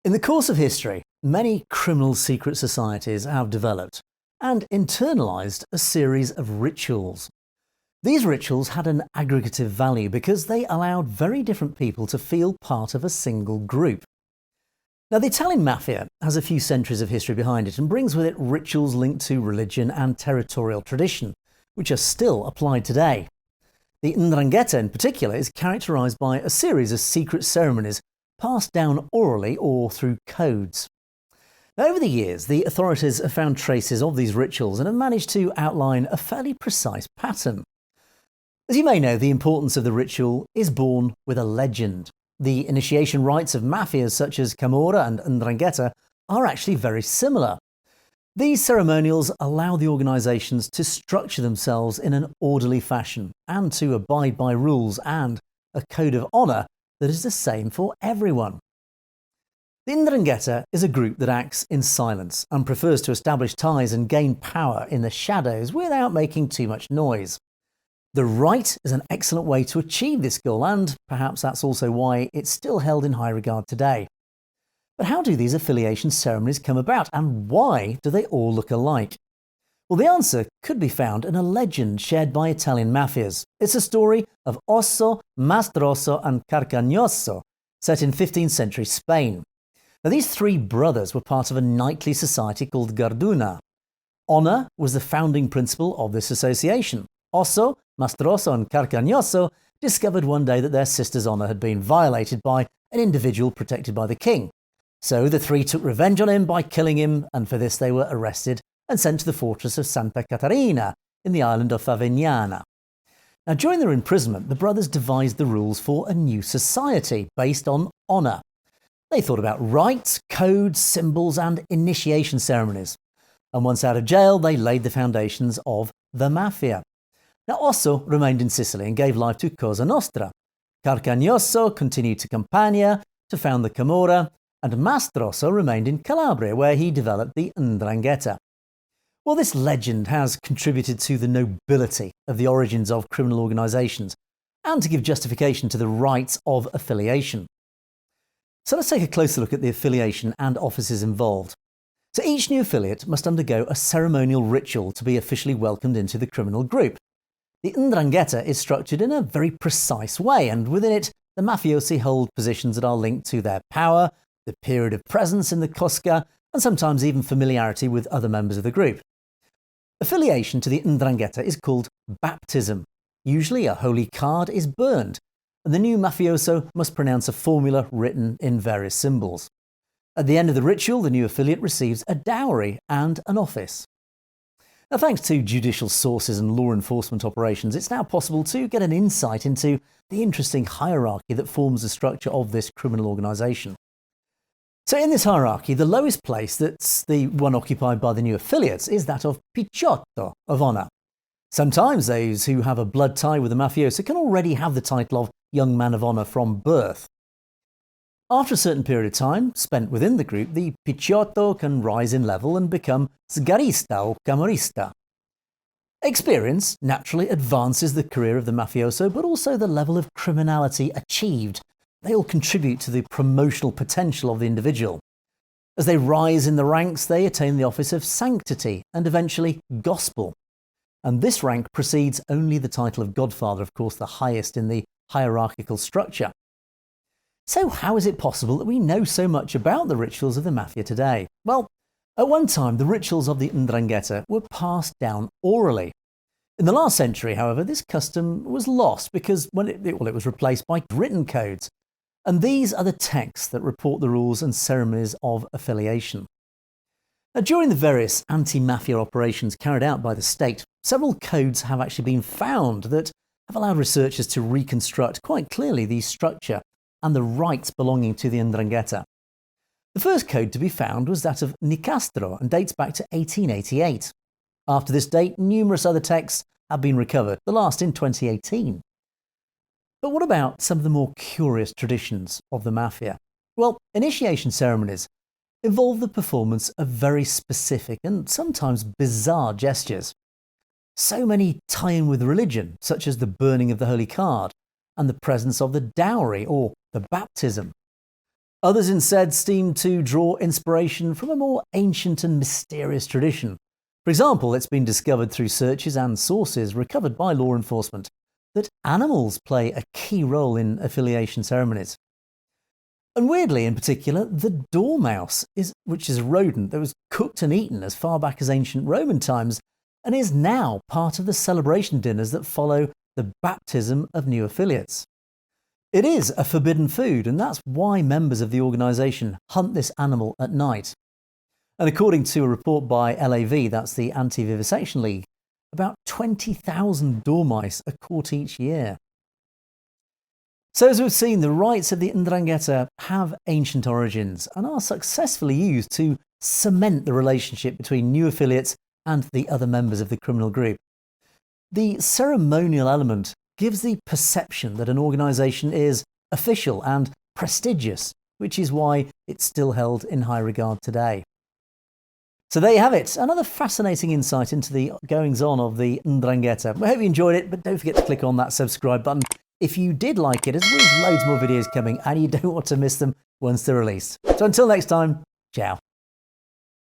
In the course of history, many criminal secret societies have developed and internalized a series of rituals. These rituals had an aggregative value because they allowed very different people to feel part of a single group. Now, the Italian mafia has a few centuries of history behind it and brings with it rituals linked to religion and territorial tradition, which are still applied today. The Ndrangheta in particular is characterized by a series of secret ceremonies passed down orally or through codes. Now, over the years, the authorities have found traces of these rituals and have managed to outline a fairly precise pattern. As you may know, the importance of the ritual is born with a legend. The initiation rites of mafias such as camorra and Ndrangheta are actually very similar. These ceremonials allow the organisations to structure themselves in an orderly fashion and to abide by rules and a code of honour that is the same for everyone. The Ndrangheta is a group that acts in silence and prefers to establish ties and gain power in the shadows without making too much noise. The rite is an excellent way to achieve this goal, and perhaps that's also why it's still held in high regard today. But how do these affiliation ceremonies come about, and why do they all look alike? Well, the answer could be found in a legend shared by Italian mafias. It's a story of Osso, Mastroso and Carcagnosso, set in 15th century Spain. Now, these three brothers were part of a knightly society called Garduna. Honour was the founding principle of this association. Osso, Mastroso and Carcagnosso discovered one day that their sister's honour had been violated by an individual protected by the king. So the three took revenge on him by killing him, and for this they were arrested and sent to the fortress of Santa Caterina in the island of Favignana. Now, during their imprisonment, the brothers devised the rules for a new society based on honour. They thought about rites, codes, symbols and initiation ceremonies. And once out of jail, they laid the foundations of the mafia. Now, Osso remained in Sicily and gave life to Cosa Nostra. Carcagnosso continued to Campania to found the Camorra, and Mastroso remained in Calabria, where he developed the Ndrangheta. Well, this legend has contributed to the nobility of the origins of criminal organisations and to give justification to the rites of affiliation. So let's take a closer look at the affiliation and offices involved. So each new affiliate must undergo a ceremonial ritual to be officially welcomed into the criminal group. The Ndrangheta is structured in a very precise way, and within it, the mafiosi hold positions that are linked to their power, the period of presence in the cosca, and sometimes even familiarity with other members of the group. Affiliation to the Ndrangheta is called baptism. Usually a holy card is burned, and the new mafioso must pronounce a formula written in various symbols. At the end of the ritual, the new affiliate receives a dowry and an office. Now, thanks to judicial sources and law enforcement operations, it's now possible to get an insight into the interesting hierarchy that forms the structure of this criminal organisation. So in this hierarchy, the lowest place, that's the one occupied by the new affiliates, is that of Picciotto of honour. Sometimes those who have a blood tie with the mafioso can already have the title of young man of honour from birth. After a certain period of time spent within the group, the Picciotto can rise in level and become sgarista or camorrista. Experience naturally advances the career of the mafioso, but also the level of criminality achieved. They all contribute to the promotional potential of the individual. As they rise in the ranks, they attain the office of sanctity and eventually gospel. And this rank precedes only the title of godfather, of course, the highest in the hierarchical structure. So how is it possible that we know so much about the rituals of the mafia today? Well, at one time, the rituals of the Ndrangheta were passed down orally. In the last century, however, this custom was lost because it was replaced by written codes. And these are the texts that report the rules and ceremonies of affiliation. Now, during the various anti-mafia operations carried out by the state, several codes have actually been found that have allowed researchers to reconstruct quite clearly the structure and the rites belonging to the Ndrangheta. The first code to be found was that of Nicastro and dates back to 1888. After this date, numerous other texts have been recovered, the last in 2018. But what about some of the more curious traditions of the mafia? Well, initiation ceremonies involve the performance of very specific and sometimes bizarre gestures. So many tie in with religion, such as the burning of the holy card and the presence of the dowry or the baptism. Others instead seem to draw inspiration from a more ancient and mysterious tradition. For example, it's been discovered through searches and sources recovered by law enforcement that animals play a key role in affiliation ceremonies. And weirdly, in particular, the dormouse, which is a rodent that was cooked and eaten as far back as ancient Roman times and is now part of the celebration dinners that follow the baptism of new affiliates. It is a forbidden food, and that's why members of the organisation hunt this animal at night. And according to a report by LAV, that's the Anti-Vivisection League, about 20,000 dormice are caught each year. So as we've seen, the rites of the Ndrangheta have ancient origins and are successfully used to cement the relationship between new affiliates and the other members of the criminal group. The ceremonial element gives the perception that an organisation is official and prestigious, which is why it's still held in high regard today. So there you have it, another fascinating insight into the goings-on of the Ndrangheta. I hope you enjoyed it, but don't forget to click on that subscribe button if you did like it, as we've loads more videos coming and you don't want to miss them once they're released. So until next time, ciao.